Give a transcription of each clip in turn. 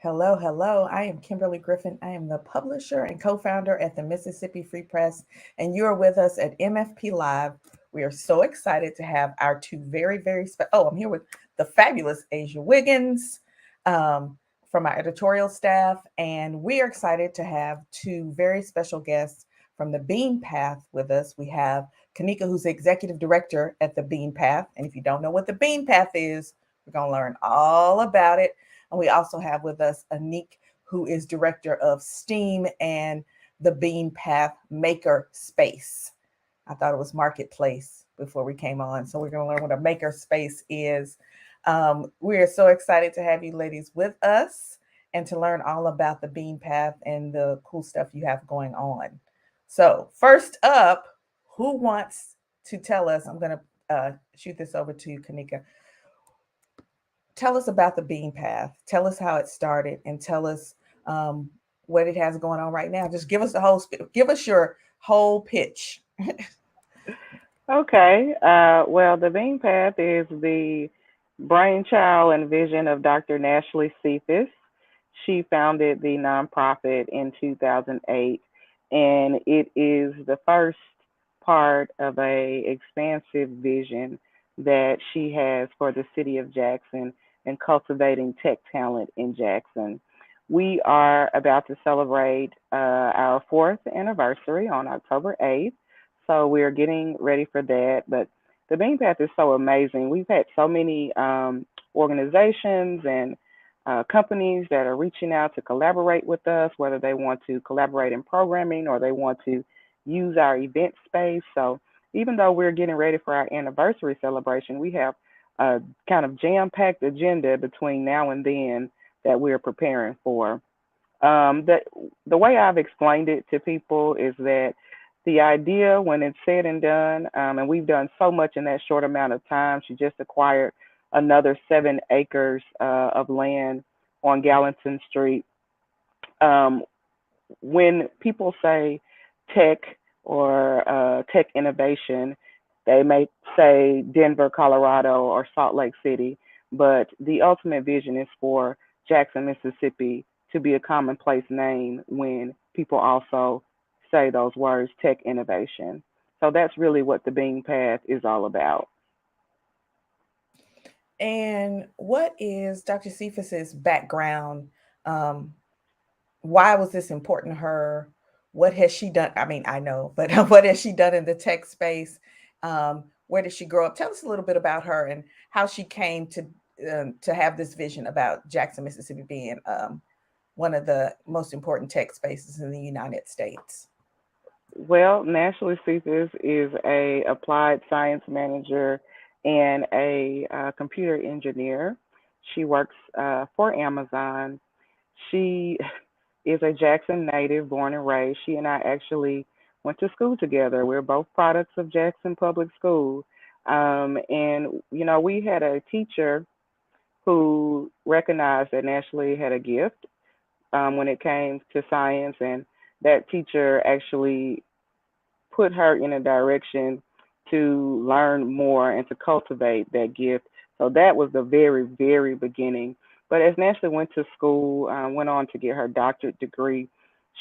Hello, hello. I am Kimberly Griffin. I am the publisher and co founder at the Mississippi Free Press, and you are with us at MFP Live. We are so excited to have our two I'm here with the fabulous Asia Wiggins um, from our editorial staff, and we are excited to have two very special guests from the Bean Path with us. We have Kanika, who's the executive director at the Bean Path, and if you don't know what the Bean Path is, we're going to learn all about it. And we also have with us Anik, who is director of STEAM and the Bean Path Makerspace. I thought it was Marketplace before we came on. So we're going to learn what a Makerspace is. We are so excited to have you ladies with us and to learn all about the Bean Path and the cool stuff you have going on. So, first up, who wants to tell us? I'm going to shoot this over to you, Kanika. Tell us about the Bean Path. Tell us how it started, and tell us um, what it has going on right now. Just give us the give us your whole pitch. Okay. Well, the Bean Path is the brainchild and vision of Dr. Nashley Cephas. She founded the nonprofit in 2008, and it is the first part of a expansive vision that she has for the city of Jackson and cultivating tech talent in Jackson. We are about to celebrate our fourth anniversary on October 8th. So we're getting ready for that. But the Bean Path is so amazing. We've had so many organizations and companies that are reaching out to collaborate with us, whether they want to collaborate in programming or they want to use our event space. So even though we're getting ready for our anniversary celebration, we have a kind of jam-packed agenda between now and then that we're preparing for. The way I've explained it to people is that the idea, when it's said and done, and we've done so much in that short amount of time. She just acquired another 7 acres of land on Gallatin Street. Um, when people say tech or tech innovation, they may say Denver, Colorado, or Salt Lake City, but the ultimate vision is for Jackson, Mississippi to be a commonplace name when people also say those words, tech innovation. So that's really what the Bean Path is all about. And what is Dr. Cephas's background? Um, why was this important to her? What has she done? I mean, I know, but what has she done in the tech space? Where did she grow up? Tell us a little bit about her and how she came to have this vision about Jackson, Mississippi being one of the most important tech spaces in the United States. Well, National Cephas is a applied science manager and a computer engineer. She works for Amazon. She is a Jackson native, born and raised. She and I actually went to school together. We're both products of Jackson Public School. And, you know, we had a teacher who recognized that Ashley had a gift when it came to science. And that teacher actually put her in a direction to learn more and to cultivate that gift. So that was the very, very beginning. But as Nashla went to school, went on to get her doctorate degree,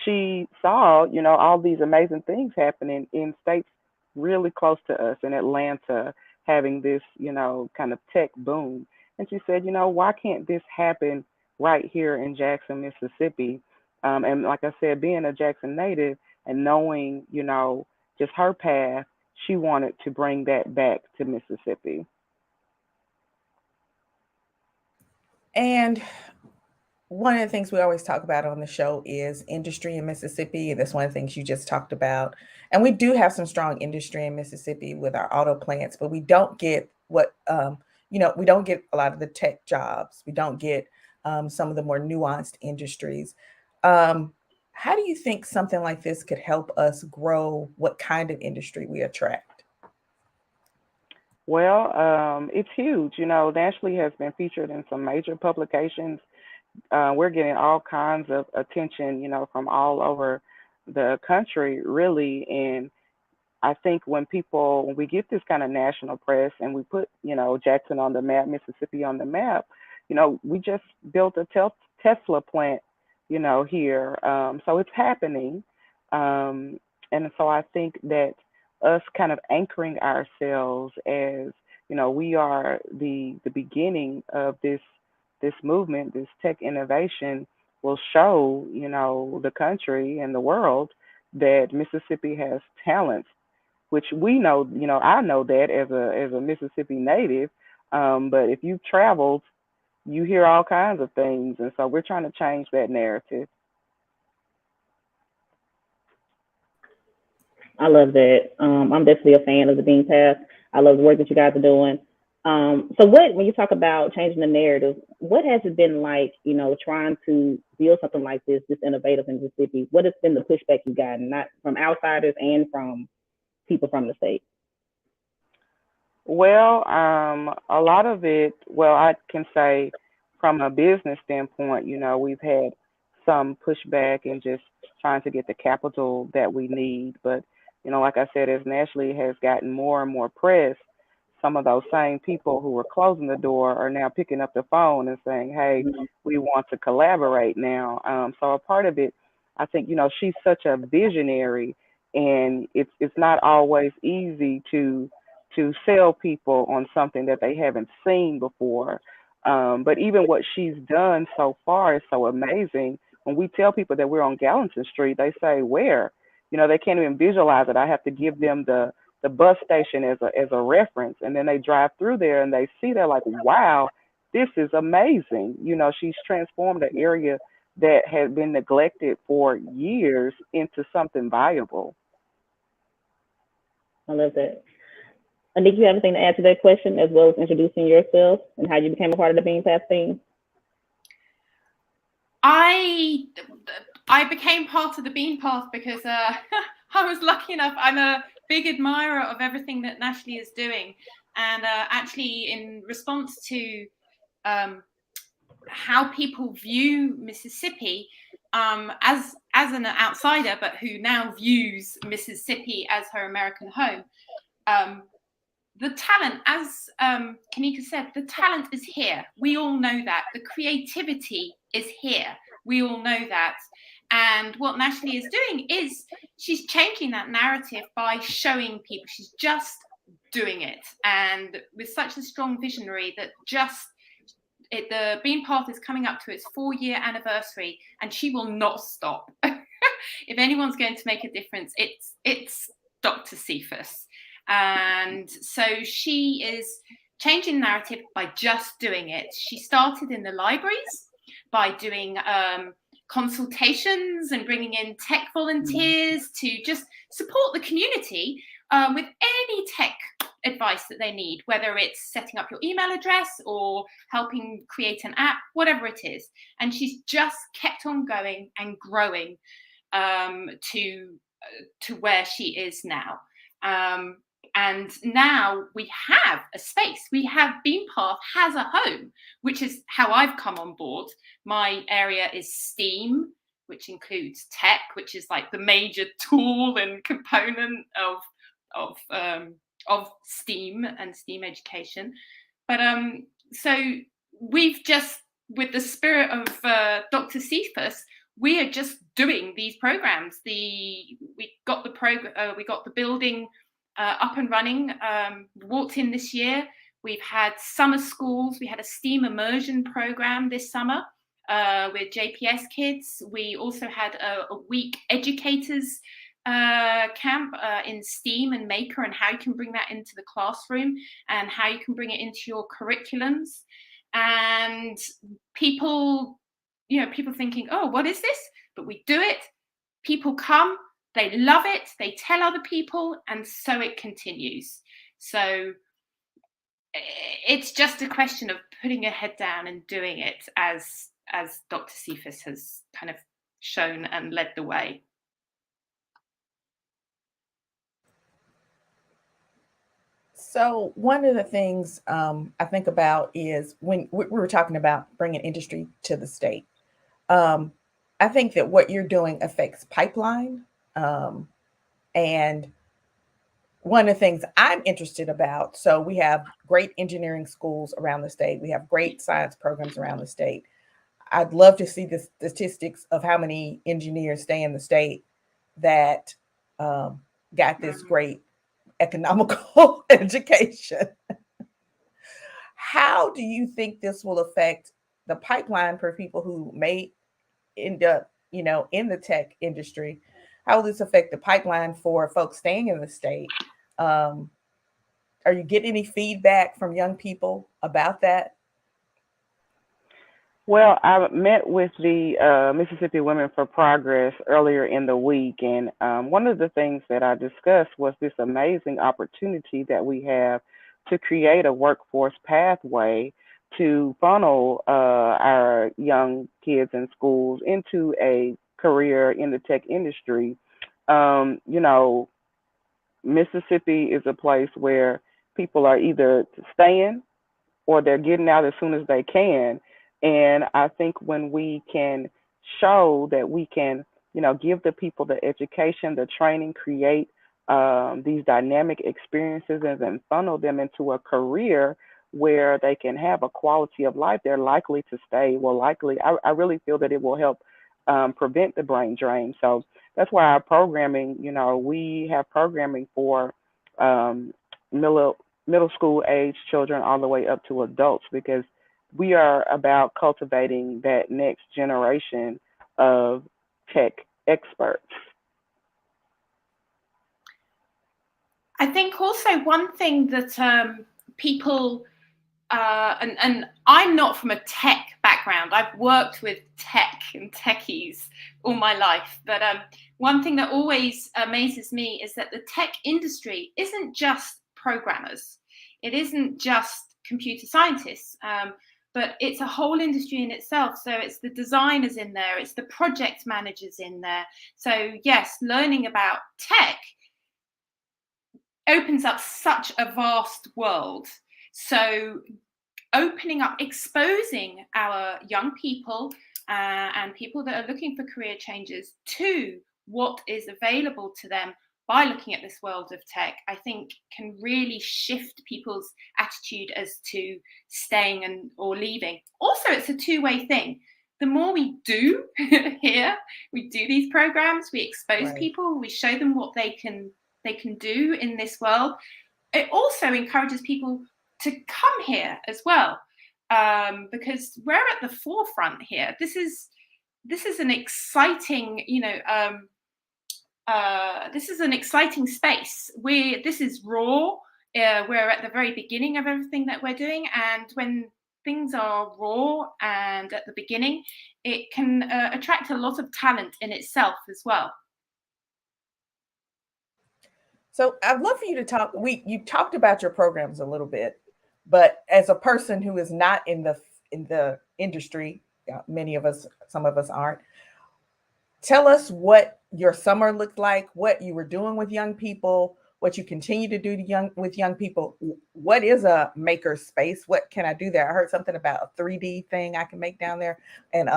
she saw, you know, all these amazing things happening in states really close to us in Atlanta, having this, you know, kind of tech boom. And she said, you know, why can't this happen right here in Jackson, Mississippi? And like I said, being a Jackson native and knowing, you know, just her path, she wanted to bring that back to Mississippi. And one of the things we always talk about on the show is industry in Mississippi. And that's one of the things you just talked about. And we do have some strong industry in Mississippi with our auto plants, but we don't get we don't get a lot of the tech jobs. We don't get some of the more nuanced industries. Um, how do you think something like this could help us grow what kind of industry we attract? Well, it's huge. You know, Ashley has been featured in some major publications. We're getting all kinds of attention, you know, from all over the country, really. And I think when we get this kind of national press and we put, you know, Jackson on the map, Mississippi on the map, you know, we just built a Tesla plant, here. So it's happening. Um, and so I think that us kind of anchoring ourselves as, we are the beginning of this movement, this tech innovation will show, the country and the world that Mississippi has talents, which we know, I know that as a Mississippi native. But if you've traveled, you hear all kinds of things, and so we're trying to change that narrative. I love that. I'm definitely a fan of the Bean Path. I love the work that you guys are doing. So when you talk about changing the narrative, what has it been like, trying to build something like this innovative in Mississippi? What has been the pushback you've gotten, not from outsiders and from people from the state? Well, a lot of it, well, I can say from a business standpoint, we've had some pushback and just trying to get the capital that we need. But, like I said, as Nashley has gotten more and more press, some of those same people who were closing the door are now picking up the phone and saying, hey, we want to collaborate now. So a part of it, I think, she's such a visionary, and it's not always easy to sell people on something that they haven't seen before. But even what she's done so far is so amazing. When we tell people that we're on Gallatin Street, they say, where? They can't even visualize it. I have to give them the bus station as a reference. And then they drive through there and they see, they're like, wow, this is amazing. She's transformed an area that had been neglected for years into something viable. I love that. Anik, you have anything to add to that question, as well as introducing yourself and how you became a part of the Bean Path team? I became part of the Bean Path because I was lucky enough. I'm a big admirer of everything that Nashley is doing, and actually, in response to how people view Mississippi as an outsider, but who now views Mississippi as her American home. The talent, as Kanika said, the talent is here. We all know that. The creativity is here. We all know that. And what Nashley is doing is she's changing that narrative by showing people. She's just doing it. And with such a strong visionary that the Bean Path is coming up to its 4-year anniversary, and she will not stop. If anyone's going to make a difference, it's Dr. Cephas. And so she is changing narrative by just doing it. She started in the libraries by doing consultations and bringing in tech volunteers to just support the community with any tech advice that they need, whether it's setting up your email address or helping create an app, whatever it is. And she's just kept on going and growing to where she is now. And now we have a space. We have Bean Path has a home, which is how I've come on board. My area is STEAM, which includes tech, which is like the major tool and component of STEAM and STEAM education. But so we've just, with the spirit of Dr. Cephas, we are just doing these programs. We got the building up and running. Walked in this year. We've had summer schools. We had a STEAM immersion program this summer with JPS kids. We also had a week educators camp in STEAM and Maker, and how you can bring that into the classroom and how you can bring it into your curriculums. And people thinking, oh, what is this? But we do it. People come. They love it. They tell other people, and so it continues. So it's just a question of putting your head down and doing it, as Dr. Cephas has kind of shown and led the way. So one of the things I think about is when we were talking about bringing industry to the state. I think that what you're doing affects pipeline. And one of the things I'm interested about, so we have great engineering schools around the state. We have great science programs around the state. I'd love to see the statistics of how many engineers stay in the state that got this great economical education. How do you think this will affect the pipeline for people who may end up, in the tech industry? How will this affect the pipeline for folks staying in the state? Um, are you getting any feedback from young people about that? Well, I met with the Mississippi Women for Progress earlier in the week, and one of the things that I discussed was this amazing opportunity that we have to create a workforce pathway to funnel our young kids in schools into a career in the tech industry. You know, Mississippi is a place where people are either staying or they're getting out as soon as they can. And I think when we can show that we can, give the people the education, the training, create these dynamic experiences and then funnel them into a career where they can have a quality of life, they're likely to stay. I really feel that it will help prevent the brain drain. So that's why our programming, we have programming for middle school age children all the way up to adults, because we are about cultivating that next generation of tech experts. I think also one thing that people, and I'm not from a tech background, I've worked with tech and techies all my life, but one thing that always amazes me is that the tech industry isn't just programmers, it isn't just computer scientists, but it's a whole industry in itself. So it's the designers in there, it's the project managers in there. So yes, learning about tech opens up such a vast world. So opening up, exposing our young people and people that are looking for career changes to what is available to them by looking at this world of tech, I think can really shift people's attitude as to staying or leaving. Also, it's a two-way thing. The more we do here, we do these programs, we expose people, we show them what they can do in this world. It also encourages people to come here as well, because we're at the forefront here. This is an exciting, this is an exciting space. This is raw. We're at the very beginning of everything that we're doing, and when things are raw and at the beginning, it can attract a lot of talent in itself as well. So I'd love for you to talk. You talked about your programs a little bit, but as a person who is not in the industry, some of us aren't. Tell us what your summer looked like, what you were doing with young people, what you continue to do with young people. What is a Makerspace? What can I do there? I heard something about a 3D thing I can make down there, and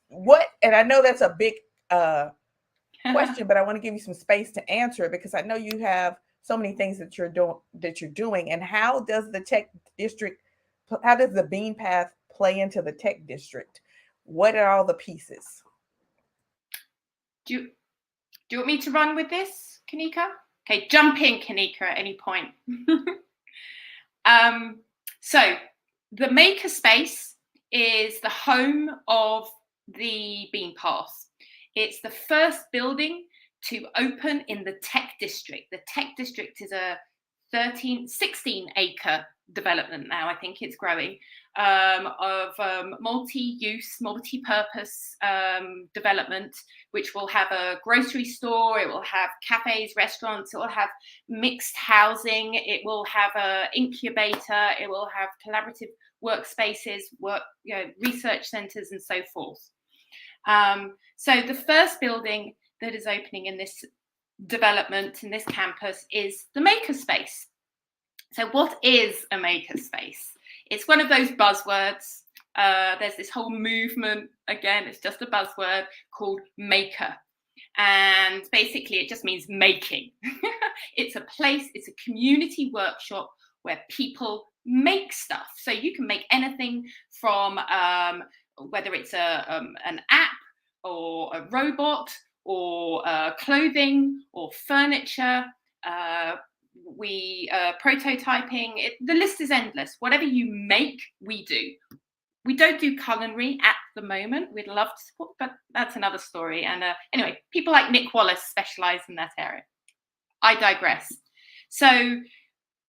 what? And I know that's a big question, but I want to give you some space to answer it, because I know you have so many things that you're doing. And how does the Bean Path play into the tech district? What are all the pieces? Do you want me to run with this, Kanika? Okay, jump in, Kanika, at any point. So the Makerspace is the home of the Bean Path. It's the first building to open in the tech district. The tech district is a 16 acre development now, I think it's growing, of multi-use, multi-purpose development, which will have a grocery store, it will have cafes, restaurants, it will have mixed housing, it will have an incubator, it will have collaborative workspaces, research centers, and so forth. So the first building that is opening in this development, in this campus, is the Makerspace. So what is a Makerspace? It's one of those buzzwords. There's this whole movement, again, it's just a buzzword, called maker. And basically it just means making. It's a place, it's a community workshop where people make stuff. So you can make anything from whether it's an app or a robot or clothing or furniture. We prototyping. The list is endless. Whatever you make, we do. We don't do culinary at the moment. We'd love to support, but that's another story. And anyway, people like Nick Wallace specialize in that area. I digress. So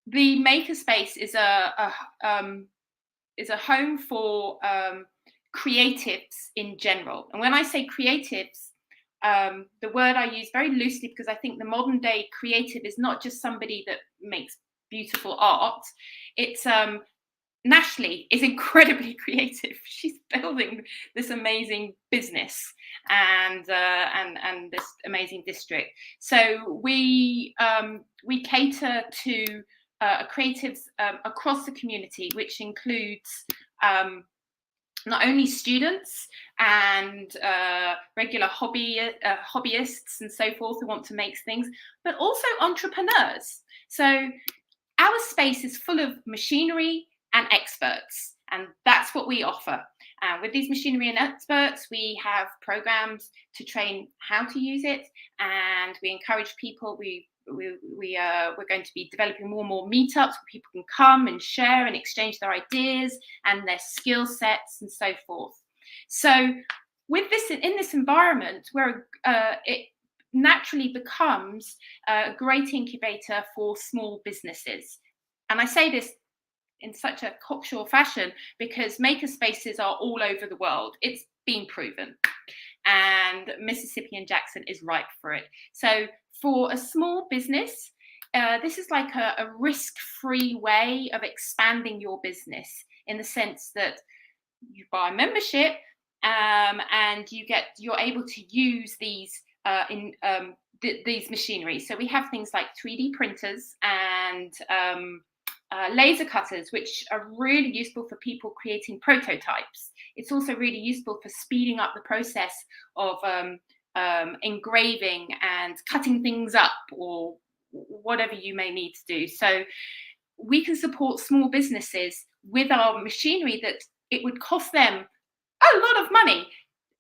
the Makerspace is a home for creatives in general. And when I say creatives, the word I use very loosely, because I think the modern day creative is not just somebody that makes beautiful art. It's Nashli is incredibly creative. She's building this amazing business and this amazing district. So we cater to creatives across the community, which includes not only students and regular hobbyists and so forth who want to make things, but also entrepreneurs. So our space is full of machinery and experts, and that's what we offer. With these machinery and experts, we have programs to train how to use it, and we encourage people. We're going to be developing more and more meetups where people can come and share and exchange their ideas and their skill sets and so forth. So with this, in this environment where it naturally becomes a great incubator for small businesses. And I say this in such a cocksure fashion because makerspaces are all over the world. It's been proven. And Mississippi and Jackson is ripe for it. So for a small business, this is like a risk-free way of expanding your business in the sense that you buy a membership and you're able to use these these machinery. So we have things like 3D printers and laser cutters, which are really useful for people creating prototypes. It's also really useful for speeding up the process of engraving and cutting things up or whatever you may need to do. So we can support small businesses with our machinery that it would cost them a lot of money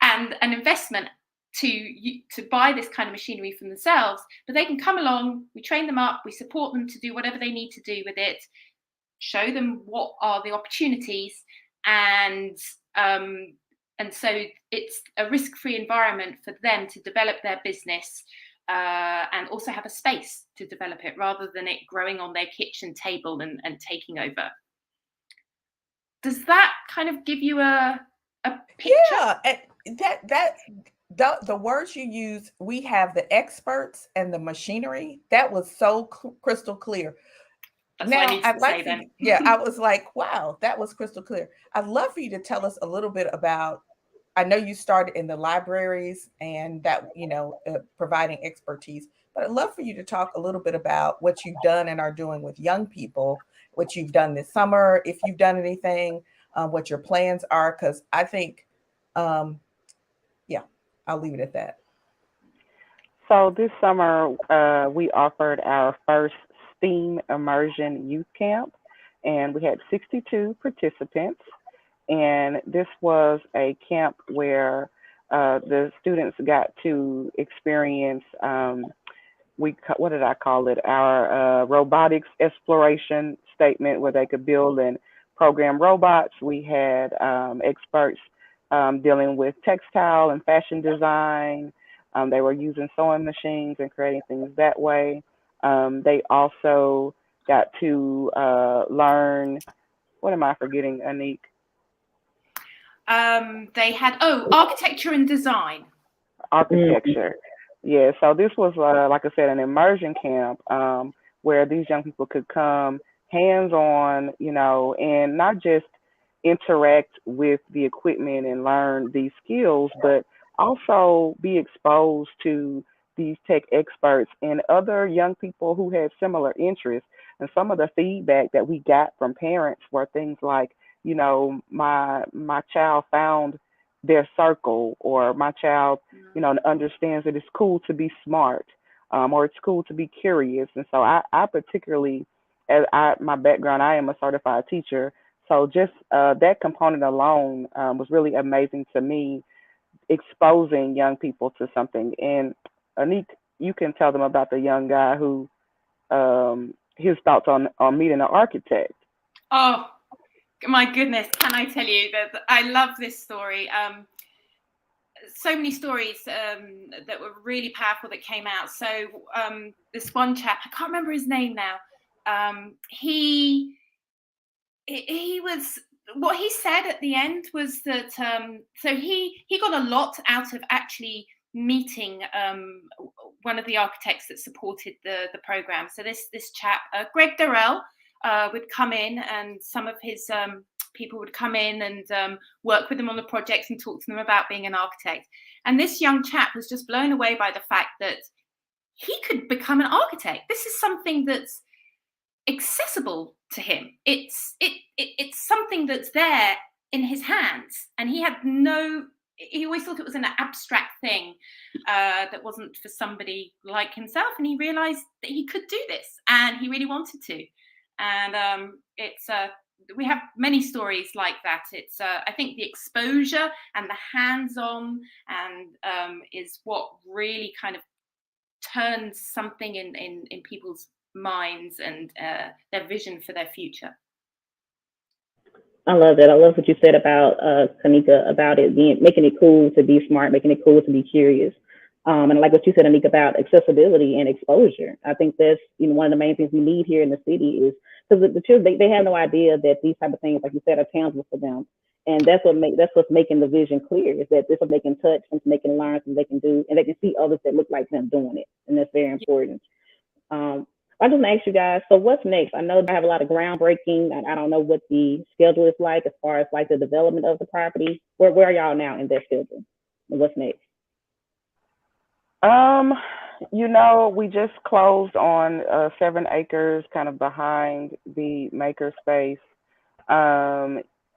and an investment to buy this kind of machinery for themselves, but they can come along, we train them up, we support them to do whatever they need to do with it, show them what are the opportunities, and so it's a risk-free environment for them to develop their business and also have a space to develop it rather than it growing on their kitchen table and taking over. Does that kind of give you a picture? Yeah, the words you use, we have the experts and the machinery. That was so crystal clear. That's what I need to say then. Yeah, I was like, wow, that was crystal clear. I'd love for you to tell us a little bit about, I know you started in the libraries and that, providing expertise, but I'd love for you to talk a little bit about what you've done and are doing with young people, what you've done this summer, if you've done anything, what your plans are, because I think, I'll leave it at that. So this summer, we offered our first STEAM immersion youth camp, and we had 62 participants. And this was a camp where the students got to experience, what did I call it? Our robotics exploration statement, where they could build and program robots. We had experts dealing with textile and fashion design. They were using sewing machines and creating things that way. They also got to learn, what am I forgetting, Anik? They had, architecture and design. Architecture. Yeah, so this was, like I said, an immersion camp where these young people could come hands-on, and not just interact with the equipment and learn these skills, but also be exposed to these tech experts and other young people who had similar interests. And some of the feedback that we got from parents were things like, my child found their circle, or my child, understands that it's cool to be smart, or it's cool to be curious. And so I particularly as my background, I am a certified teacher. So just that component alone was really amazing to me, exposing young people to something. And Anik, you can tell them about the young guy who his thoughts on meeting an architect. Oh my goodness, can I tell you that I love this story. So many stories that were really powerful that came out. So this one chap, I can't remember his name now. He was, what he said at the end was that so he got a lot out of actually meeting one of the architects that supported the program. So this chap, Greg Durrell, would come in, and some of his people would come in and work with them on the projects and talk to them about being an architect. And this young chap was just blown away by the fact that he could become an architect. This is something that's accessible to him. It's something that's there in his hands, and he always thought it was an abstract thing that wasn't for somebody like himself, and he realized that he could do this, and he really wanted to. And we have many stories like that. It's I think the exposure and the hands-on and is what really kind of turns something in people's minds and their vision for their future. I love that. I love what you said about Kanika, about it making it cool to be smart, making it cool to be curious. And I like what you said, Anika, about accessibility and exposure. I think that's one of the main things we need here in the city is because the children they have no idea that these type of things, like you said, are tangible for them. And that's what's making the vision clear, is that this is what they can touch, something they can learn, something they can do, and they can see others that look like them doing it. And that's very important. I just want to ask you guys, so what's next? I know they have a lot of groundbreaking. I don't know what the schedule is like as far as like the development of the property. Where are y'all now in that schedule? And what's next? We just closed on 7 acres kind of behind the Makerspace.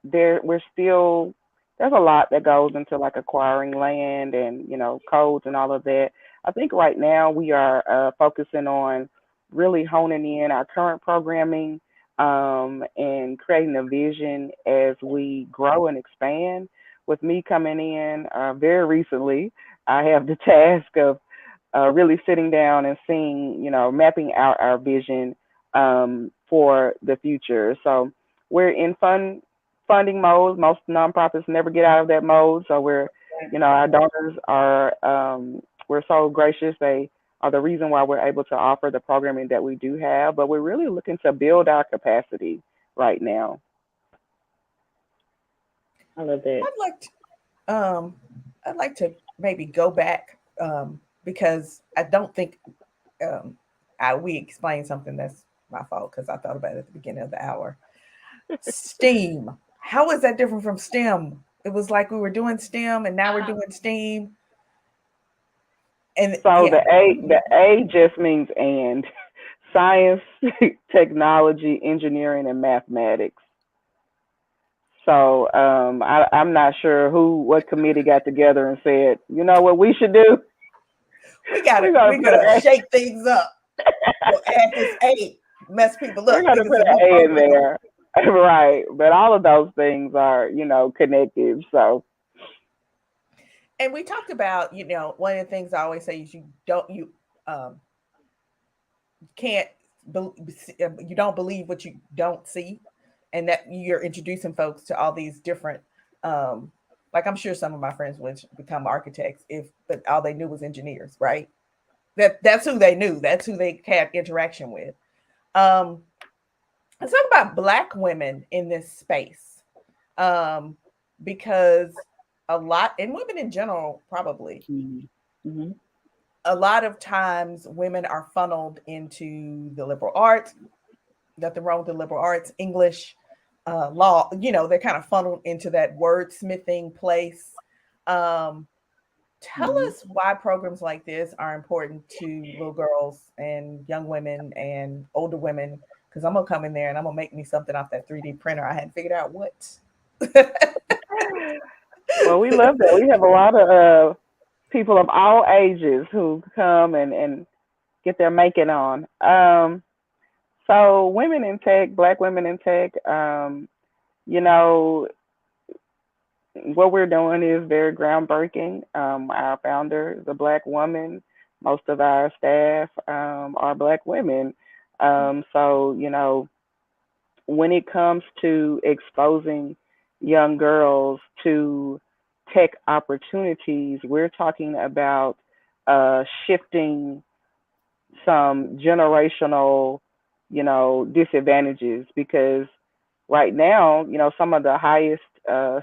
There's a lot that goes into like acquiring land and, codes and all of that. I think right now we are focusing on really honing in our current programming and creating a vision as we grow and expand. With me coming in very recently, I have the task of really sitting down and seeing, mapping out our vision for the future. So we're in funding mode. Most nonprofits never get out of that mode. So our donors are, we're so gracious. They are the reason why we're able to offer the programming that we do have. But we're really looking to build our capacity right now. I love that. I'd like to maybe go back because I don't think we explained something that's my fault because I thought about it at the beginning of the hour. STEAM. How is that different from STEM? It was like we were doing STEM and now we're doing STEAM. And so the A just means and science, technology, engineering, and mathematics. So I'm not sure what committee got together and said, you know what we should do? We're gonna shake things up. We'll add this A, mess people up. We're gonna put an A in there. Right. But all of those things are, connected. So and we talked about, one of the things I always say is you don't believe what you don't see, and that you're introducing folks to all these different like I'm sure some of my friends would become architects but all they knew was engineers, right? That's who they knew. That's who they had interaction with. Let's talk about Black women in this space, because a lot, and women in general, probably, mm-hmm. a lot of times women are funneled into the liberal arts. Nothing wrong with the liberal arts, English, law. They're kind of funneled into that wordsmithing place. Tell us why programs like this are important to little girls and young women and older women, because I'm going to come in there and I'm going to make me something off that 3D printer. I hadn't figured out what. Well, we love that. We have a lot of people of all ages who come and get their making on. So women in tech, Black women in tech, you know, what we're doing is very groundbreaking. Our founder is a Black woman. Most of our staff are Black women. So, when it comes to exposing young girls to tech opportunities, we're talking about shifting some generational, disadvantages because right now, some of the highest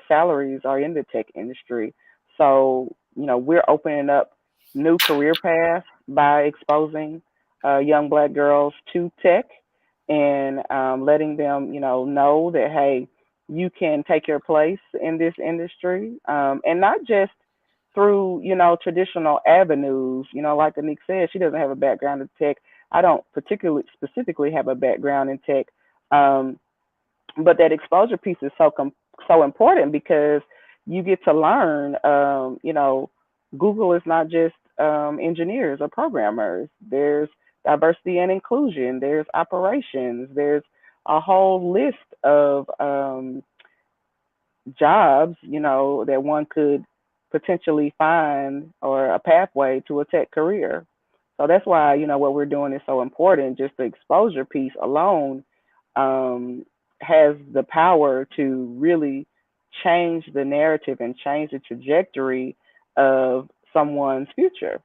salaries are in the tech industry. So, we're opening up new career paths by exposing young Black girls to tech and letting them, know that, hey, you can take your place in this industry, and not just through, traditional avenues. Like Anik said, she doesn't have a background in tech. I don't particularly specifically have a background in tech. Um, but that exposure piece is so important because you get to learn. Google is not just engineers or programmers. There's diversity and inclusion. There's operations. There's a whole list of jobs, that one could potentially find or a pathway to a tech career. So that's why, what we're doing is so important. Just the exposure piece alone um, has the power to really change the narrative and change the trajectory of someone's future.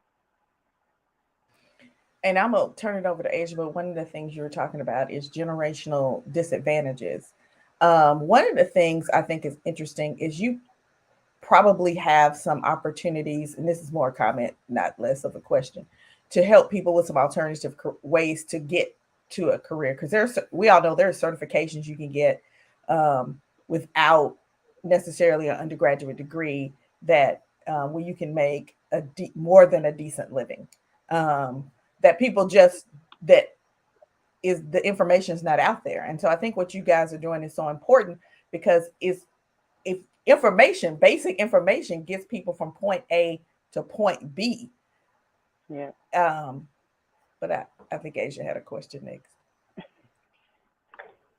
And I'm gonna turn it over to Asia, but one of the things you were talking about is generational disadvantages. One of the things I think is interesting is you probably have some opportunities, and this is more a comment, not less of a question, to help people with some alternative ways to get to a career. Because we all know there are certifications you can get without necessarily an undergraduate degree that where you can make more than a decent living. That people just that is the information is not out there, and so I think what you guys are doing is so important because is if basic information gets people from point A to point B. Yeah. But I think Asia had a question next.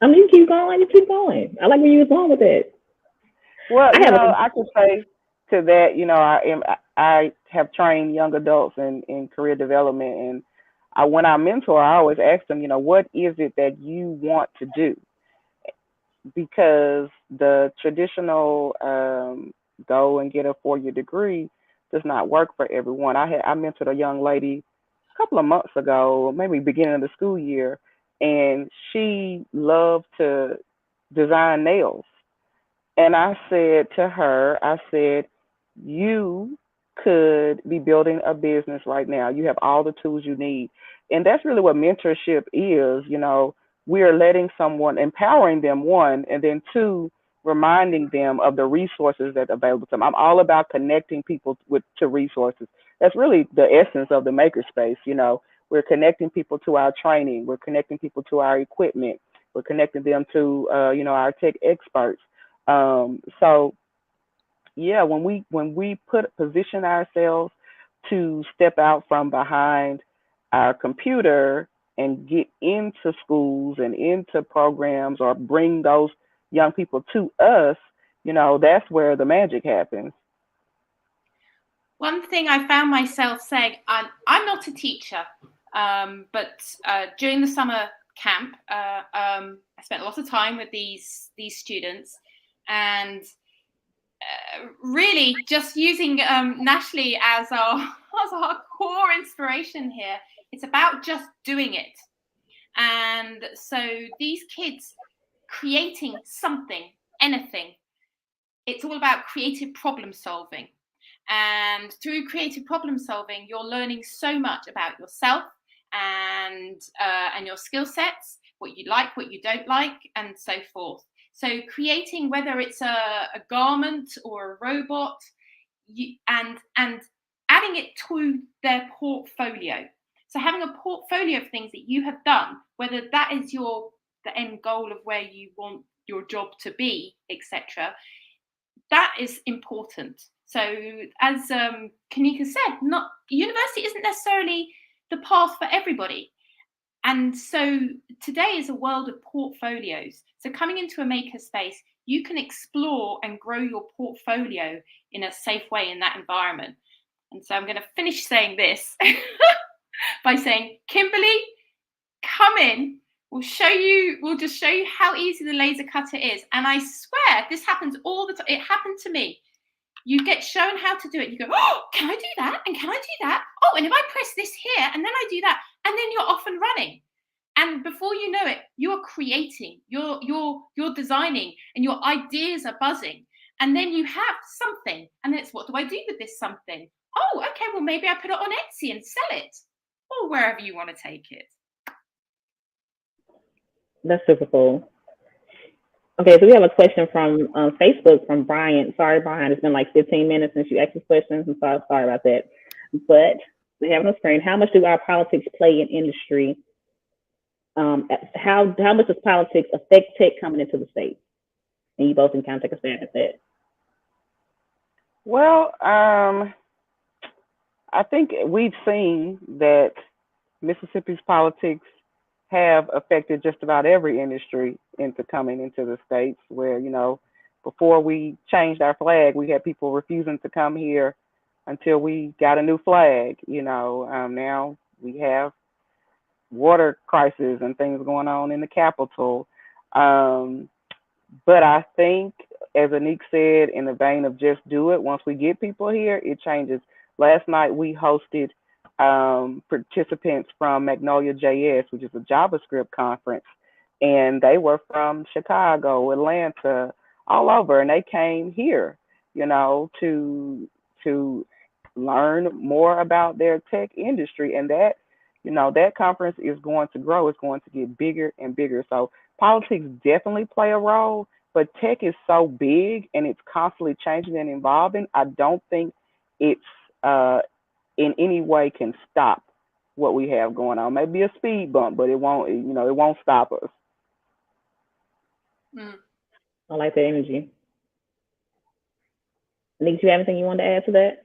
I mean, you keep going. You keep going. I like where you was going with it. Well, I have a I could say to that, I have trained young adults in career development, and when I mentor, I always ask them, what is it that you want to do? Because the traditional go and get a 4-year degree does not work for everyone. I mentored a young lady a couple of months ago, maybe beginning of the school year, and she loved to design nails. And I said to her, you could be building a business right now. You have all the tools you need. And that's really what mentorship is. We are letting someone, empowering them, one, and then two, reminding them of the resources that are available to them. I'm all about connecting people to resources. That's really the essence of the Makerspace. We're connecting people to our training. We're connecting people to our equipment. We're connecting them to, our tech experts. So yeah, when we position ourselves to step out from behind our computer and get into schools and into programs or bring those young people to us, that's where the magic happens. One thing I found myself saying, I'm not a teacher, but during the summer camp, I spent a lot of time with these students, and really just using Nashley as our core inspiration here. It's about just doing it. And so these kids creating something, anything, it's all about creative problem solving. And through creative problem solving, you're learning so much about yourself and your skill sets, what you like, what you don't like, and so forth. So creating, whether it's a garment or a robot, and adding it to their portfolio. So having a portfolio of things that you have done, whether that is the end goal of where you want your job to be, etc., that is important. So as Kanika said, not university isn't necessarily the path for everybody. And so today is a world of portfolios. So coming into a makerspace, you can explore and grow your portfolio in a safe way in that environment. And so I'm going to finish saying this by saying, Kimberly, come in. We'll just show you how easy the laser cutter is. And I swear this happens all the time. It happened to me. You get shown how to do it. You go, oh, can I do that? And can I do that? Oh, and if I press this here and then I do that, and then you're off and running. And before you know it, you're creating, you're designing, and your ideas are buzzing. And then you have something. And then it's, what do I do with this something? Oh, okay, well, maybe I put it on Etsy and sell it, or wherever you want to take it. That's super cool. Okay, so we have a question from Facebook from Brian. Sorry, Brian, it's been like 15 minutes since you asked this question. I'm sorry about that. But we have on the screen, how much do our politics play in industry? How much does politics affect tech coming into the state? And you both can kind of take a stab at that. Well, I think we've seen that Mississippi's politics have affected just about every industry into coming into the states, where, you know, before we changed our flag, we had people refusing to come here until we got a new flag. You know, now we have water crisis and things going on in the Capitol. But I think, as Anik said, in the vein of just do it, once we get people here, it changes. Last night we hosted participants from Magnolia JS, which is a JavaScript conference, and they were from Chicago, Atlanta, all over, and they came here, you know, to learn more about their tech industry. And that, you know, that conference is going to grow. It's going to get bigger and bigger. So politics definitely play a role, but tech is so big and it's constantly changing and evolving. I don't think it's in any way can stop what we have going on. Maybe a speed bump, but it won't, you know, it won't stop us. I like that energy. Nick, do you have anything you want to add to that?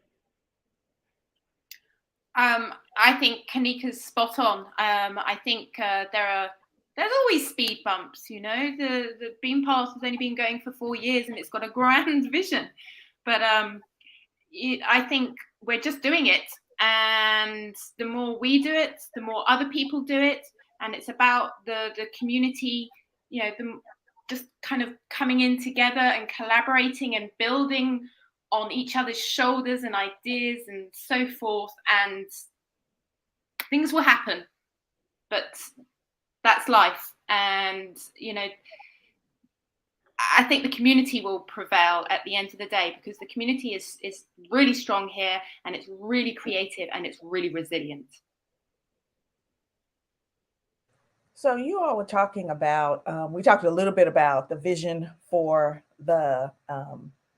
I think Kanika's spot on. I think there's always speed bumps, you know. The Beam Path has only been going for 4 years and it's got a grand vision. But I think we're just doing it. And the more we do it, the more other people do it. And it's about the community, you know, just kind of coming in together and collaborating and building on each other's shoulders and ideas and so forth. And things will happen. But that's life. And, you know, I think the community will prevail at the end of the day, because the community is really strong here, and it's really creative, and it's really resilient. So you all were talking about, we talked a little bit about the vision for the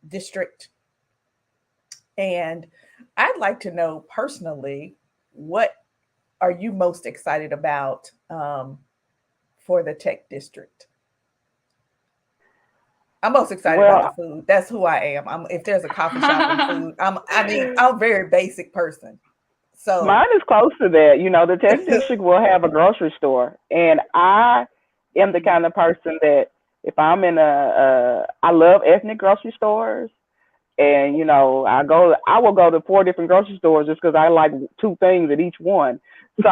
district. And I'd like to know personally, what are you most excited about for the tech district? I'm most excited about the food. That's who I am. If there's a coffee shop and food, I'm a very basic person. So mine is close to that. You know, the tech district will have a grocery store, and I am the kind of person that if I'm in I love ethnic grocery stores, and you know, I will go to 4 different grocery stores just because I like 2 things at each one. So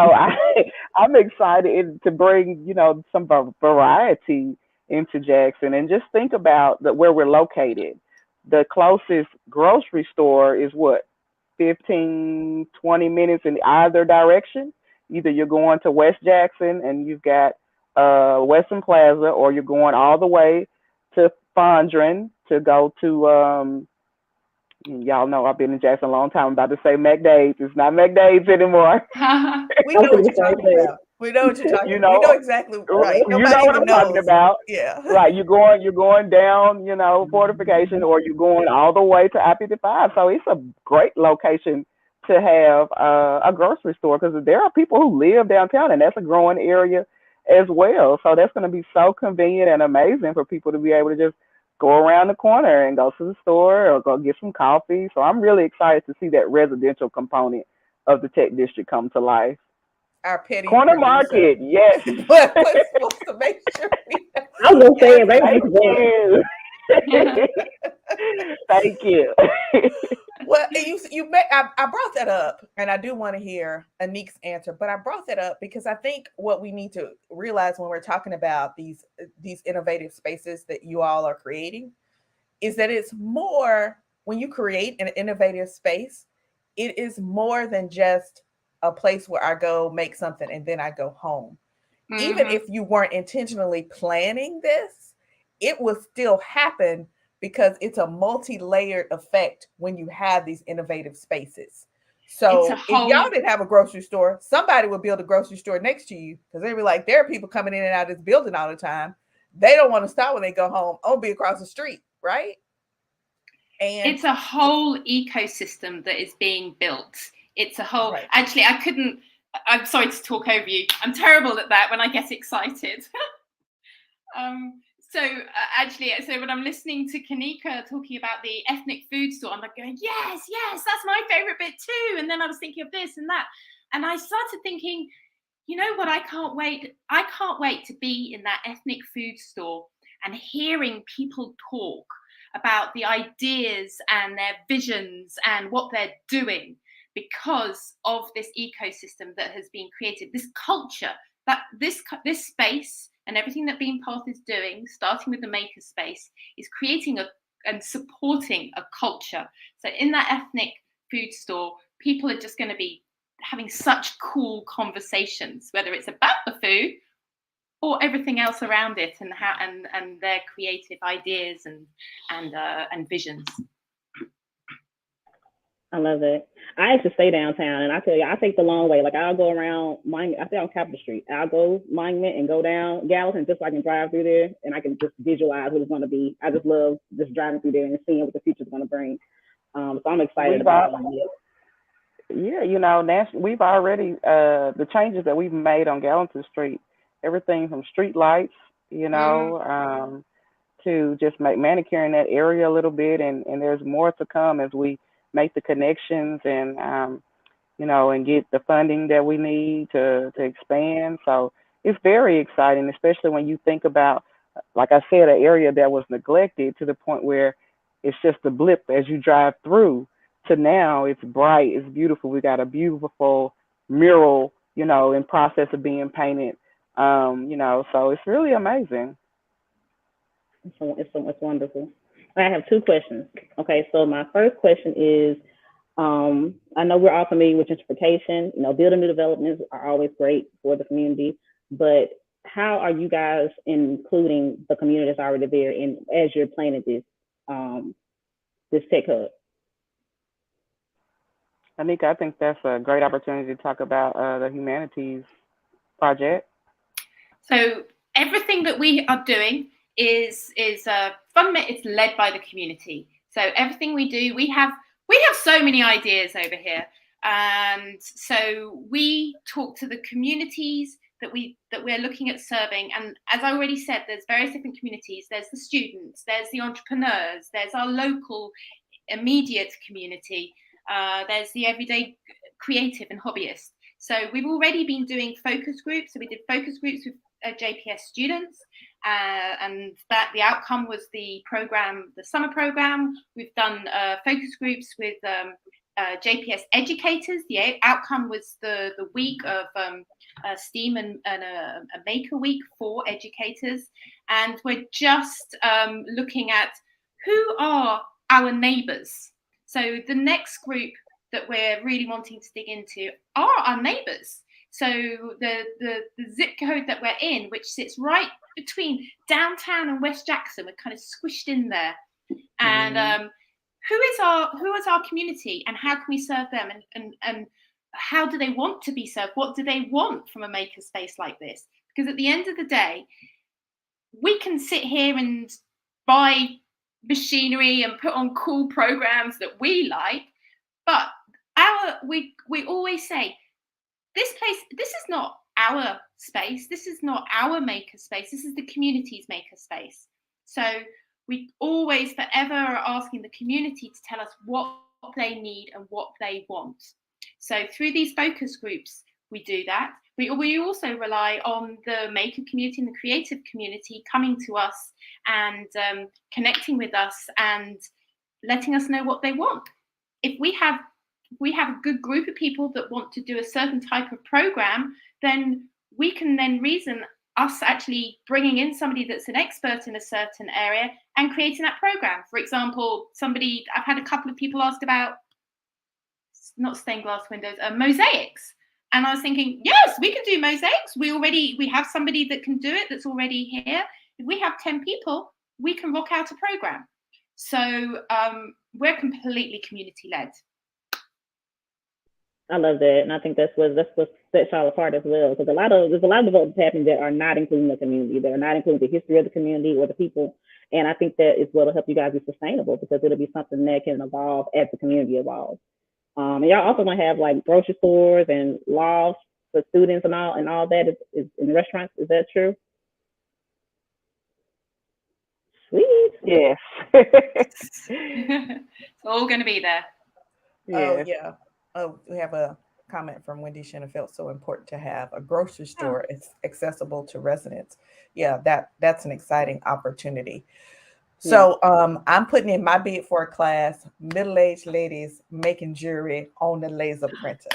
I'm excited to bring, you know, some variety into Jackson. And just think about where we're located. The closest grocery store is what, 15, 20 minutes in either direction. Either you're going to West Jackson and you've got Western Plaza, or you're going all the way to Fondren to go to, y'all know I've been in Jackson a long time. I'm about to say McDade's. It's not McDade's anymore. We know what you're talking about. We know what you're talking about. We know exactly right. You know what I'm talking about. Yeah. Right. You're going down, you know, Fortification, or you're going all the way to I-55. So it's a great location to have a grocery store, because there are people who live downtown, and that's a growing area as well. So that's going to be so convenient and amazing for people to be able to just go around the corner and go to the store or go get some coffee. So I'm really excited to see that residential component of the tech district come to life. our petty Corner producer. market, yes. But we're supposed to make sure we have. I was gonna say it right Thank now. you. Thank you. Well, I brought that up, and I do want to hear Anik's answer. But I brought that up because I think what we need to realize when we're talking about these innovative spaces that you all are creating is that it's more when you create an innovative space, it is more than just a place where I go make something and then I go home. Even if you weren't intentionally planning this, it will still happen because it's a multi-layered effect when you have these innovative spaces. So if y'all didn't have a grocery store, somebody would build a grocery store next to you because they'd be like, there are people coming in and out of this building all the time. They don't want to stop when they go home. I'll be across the street, right? And it's a whole ecosystem that is being built. It's a whole, right. Actually, I'm sorry to talk over you. I'm terrible at that when I get excited. So when I'm listening to Kanika talking about the ethnic food store, I'm like going, yes, that's my favorite bit too. And then I was thinking of this and that. And I started thinking, you know what, I can't wait to be in that ethnic food store and hearing people talk about the ideas and their visions and what they're doing because of this ecosystem that has been created, this culture, that this space and everything that Bean Path is doing, starting with the Makerspace, is creating and supporting a culture. So in that ethnic food store, people are just going to be having such cool conversations, whether it's about the food or everything else around it, and how and their creative ideas and visions. I love it. I actually stay downtown, and I tell you, I take the long way. Like I'll go around Monument. I stay on Capitol Street. I'll go Monument and go down Gallatin just so I can drive through there, and I can just visualize what it's going to be. I just love just driving through there and seeing what the future's going to bring. So I'm excited about it. Yeah, you know, we've already the changes that we've made on Gallatin Street. Everything from street lights, you know, to just manicuring that area a little bit, and there's more to come as we make the connections and you know, and get the funding that we need to expand. So it's very exciting, especially when you think about, like I said, an area that was neglected to the point where it's just a blip as you drive through to now it's bright, it's beautiful. We got a beautiful mural, you know, in process of being painted. You know, so it's really amazing. It's wonderful. I have two questions. Okay, so my first question is, I know we're all familiar with gentrification. You know, building new developments are always great for the community, but how are you guys including the community that's already there in as you're planning this tech hub? Anika, I think that's a great opportunity to talk about the humanities project. So everything that we are doing is fundamentally it's led by the community. So everything we do, we have so many ideas over here, and so we talk to the communities that we're looking at serving. And as I already said, there's various different communities. There's the students, there's the entrepreneurs, there's our local immediate community, there's the everyday creative and hobbyist. So we've already been doing focus groups. So we did focus groups with JPS students, and that the outcome was the summer program. We've done focus groups with JPS educators. The outcome was the week of STEAM and a maker week for educators. And we're just looking at who are our neighbours. So the next group that we're really wanting to dig into are our neighbours. So the zip code that we're in, which sits right between downtown and West Jackson, we're kind of squished in there. And who is our community, and how can we serve them, and how do they want to be served? What do they want from a makerspace like this? Because at the end of the day, we can sit here and buy machinery and put on cool programs that we like, but we always say, this is not our space, this is not our makerspace, this is the community's makerspace. So we always forever are asking the community to tell us what they need and what they want. So through these focus groups, we do that. We also rely on the maker community and the creative community coming to us and connecting with us and letting us know what they want. If we have a good group of people that want to do a certain type of program, then we can then reason us actually bringing in somebody that's an expert in a certain area and creating that program. For example, I've had a couple of people ask about, not stained glass windows, mosaics. And I was thinking, yes, we can do mosaics. We have somebody that can do it that's already here. If we have 10 people, we can rock out a program. So we're completely community led. I love that, and I think that's what sets y'all apart as well. Because there's a lot of developments happening that are not including the community, that are not including the history of the community or the people. And I think that is what will help you guys be sustainable, because it'll be something that can evolve as the community evolves. And y'all also gonna have like grocery stores and lofts for students and all that is in restaurants. Is that true? Sweet. Yes. It's all going to be there. Oh, Yes. yeah. Oh, we have a comment from Wendy Shannon. Felt so important to have a grocery store accessible to residents. Yeah, that's an exciting opportunity. So I'm putting in my bid for a class, middle-aged ladies making jewelry on the laser printer.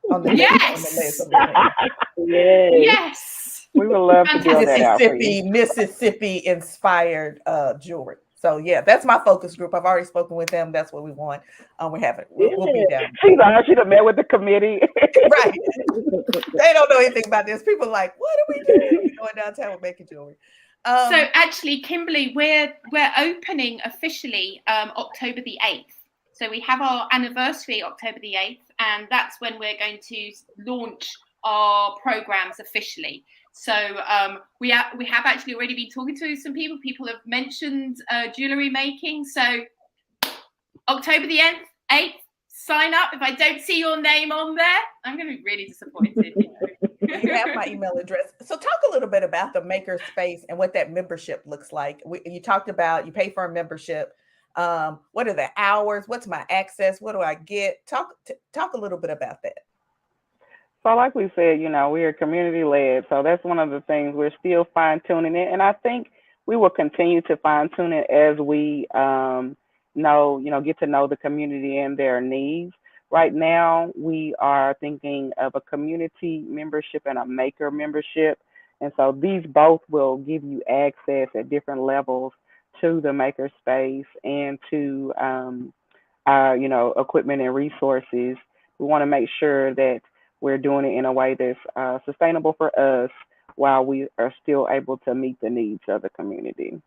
On the Yes. laser printer. Yes. Yes. We would love to build that out for you. Mississippi inspired jewelry. So yeah, that's my focus group. I've already spoken with them. That's what we want. We'll be down. She should have met with the committee. Right. They don't know anything about this. People are like, what are we doing? We're going downtown with making jewelry. So actually, Kimberly, we're opening officially October the 8th. So we have our anniversary October the 8th, and that's when we're going to launch our programs officially. So we have actually already been talking to some people. People have mentioned jewelry making. So October the 8th, sign up. If I don't see your name on there, I'm going to be really disappointed. You have my email address. So talk a little bit about the Makerspace and what that membership looks like. You talked about you pay for a membership. What are the hours? What's my access? What do I get? Talk a little bit about that. So like we said, we are community led. So that's one of the things we're still fine tuning it. And I think we will continue to fine tune it as we get to know the community and their needs. Right now, we are thinking of a community membership and a maker membership. And so these both will give you access at different levels to the Makerspace and to equipment and resources. We want to make sure that we're doing it in a way that's sustainable for us while we are still able to meet the needs of the community.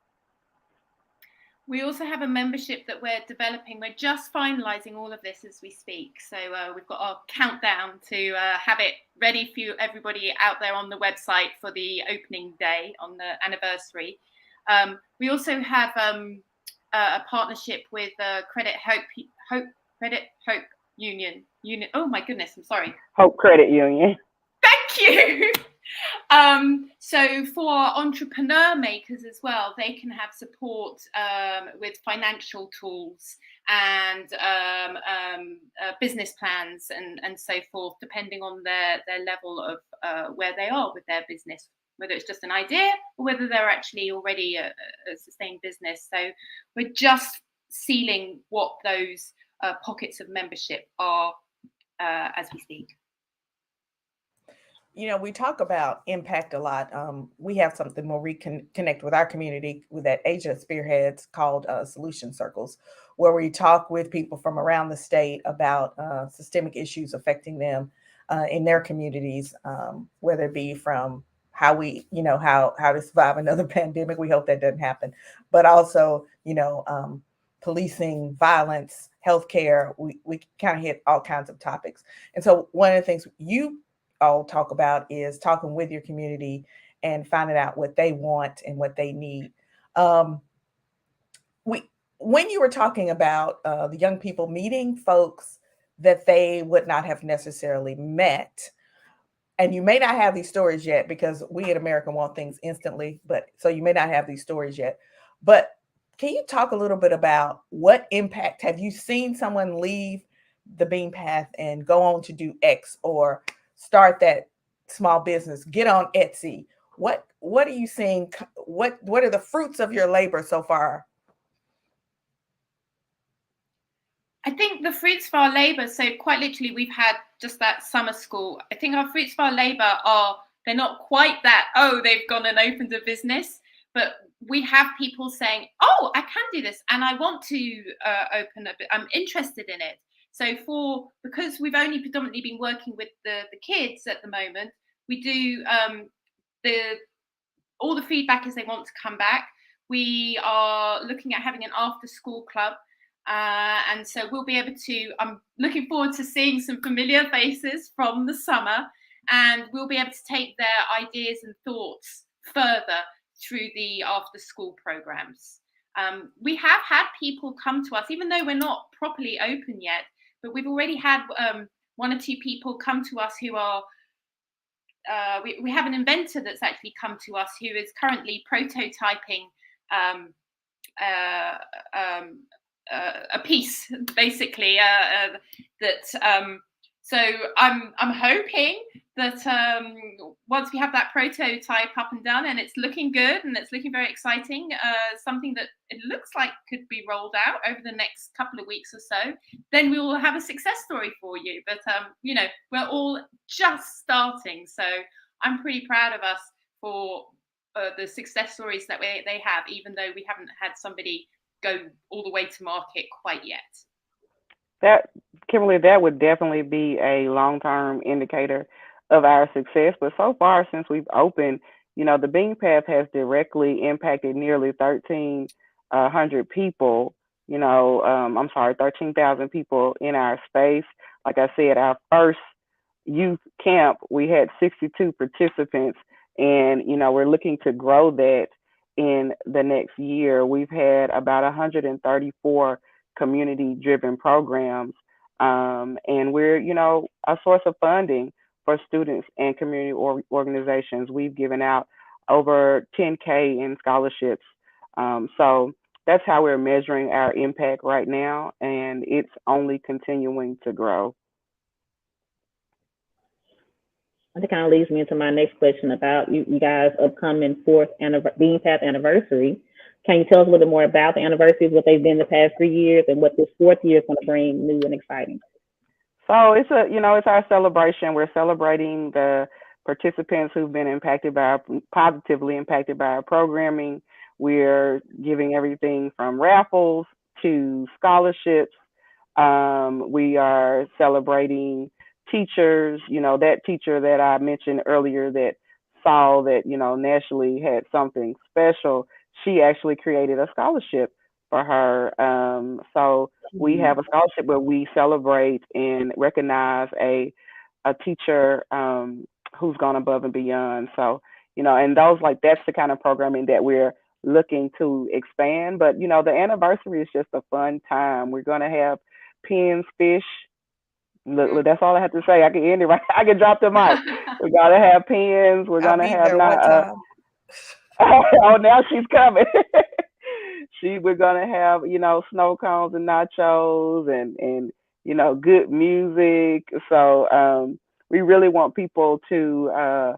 We also have a membership that we're developing. We're just finalizing all of this as we speak. So we've got our countdown to have it ready for everybody out there on the website for the opening day on the anniversary. We also have a partnership with Credit Hope Union. Oh my goodness, I'm sorry. Hope Credit Union. Thank you. So for entrepreneur makers as well, they can have support with financial tools and business plans and so forth, depending on their level of where they are with their business, whether it's just an idea or whether they're actually already a sustained business. So we're just sealing what those pockets of membership are as we speak. We talk about impact a lot. We have something where we can connect with our community with that Asia spearheads called Solution Circles, where we talk with people from around the state about systemic issues affecting them in their communities, whether it be from how we, how to survive another pandemic. We hope that doesn't happen, but also, policing, violence, healthcare. We kind of hit all kinds of topics. And so one of the things you all talk about is talking with your community and finding out what they want and what they need. When you were talking about the young people meeting folks that they would not have necessarily met, and you may not have these stories yet because we in America want things instantly, but so you may not have these stories yet, but can you talk a little bit about what impact have you seen someone leave the Bean Path and go on to do X, or start that small business, get on Etsy. What are you seeing? What are the fruits of your labor so far? I think the fruits of our labour, so quite literally we've had just that summer school. I think our fruits of our labour they're not quite that, oh, they've gone and opened a business, but we have people saying, oh, I can do this and I want to open a bit, I'm interested in it. So because we've only predominantly been working with the kids at the moment, we do all the feedback is they want to come back. We are looking at having an after school club. And so we'll be able to, I'm looking forward to seeing some familiar faces from the summer, and we'll be able to take their ideas and thoughts further through the after school programs. We have had people come to us, even though we're not properly open yet, but we've already had one or two people come to us who are, we have an inventor that's actually come to us who is currently prototyping a piece, basically. So I'm hoping that once we have that prototype up and done and it's looking good and it's looking very exciting, something that it looks like could be rolled out over the next couple of weeks or so, then we will have a success story for you. But we're all just starting, so I'm pretty proud of us for the success stories that they have, even though we haven't had somebody go all the way to market quite yet. Kimberly, that would definitely be a long-term indicator of our success. But so far, since we've opened, the Bean Path has directly impacted nearly 1,300 people. 13,000 people in our space. Like I said, our first youth camp, we had 62 participants, and we're looking to grow that in the next year. We've had about 134 community-driven programs, and we're, a source of funding for students and community organizations. We've given out over 10K in scholarships. So that's how we're measuring our impact right now, and it's only continuing to grow. That kind of leads me into my next question about you guys' upcoming fourth Bean Path anniversary. Can you tell us a little bit more about the anniversaries, what they've been the past 3 years, and what this fourth year is going to bring new and exciting? So it's our celebration. We're celebrating the participants who've been positively impacted by our programming. We're giving everything from raffles to scholarships. We are celebrating teachers, that teacher that I mentioned earlier that saw that, Nationally had something special. She actually created a scholarship for her. So we have a scholarship where we celebrate and recognize a teacher who's gone above and beyond. So, and that's the kind of programming that we're looking to expand. But, the anniversary is just a fun time. We're going to have pins, fish. Look, that's all I have to say. I can end it right. I can drop the mic. We're gonna have pins. We're gonna have oh, now she's coming. We're gonna have snow cones and nachos and good music. So we really want people to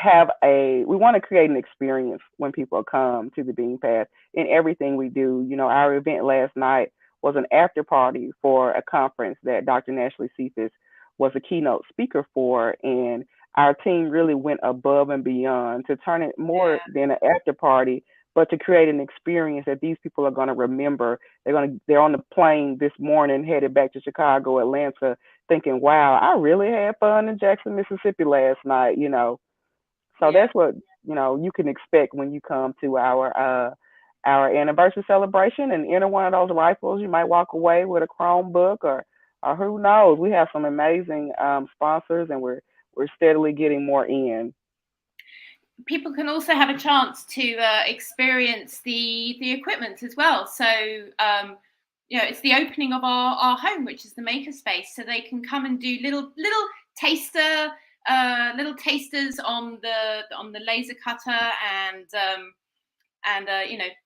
we want to create an experience when people come to the Bean Path in everything we do. Our event last night was an after party for a conference that Dr. Nashley Cephas was a keynote speaker for, and our team really went above and beyond to turn it more than an after party, but to create an experience that these people are going to remember. They're on the plane this morning headed back to Chicago, Atlanta, thinking, "Wow, I really had fun in Jackson, Mississippi last night." So that's what you can expect when you come to our anniversary celebration and enter one of those rifles. You might walk away with a Chromebook or who knows. We have some amazing sponsors, and we're steadily getting more in. People can also have a chance to experience the equipment as well. So it's the opening of our home, which is the Makerspace, so they can come and do little tasters on the laser cutter and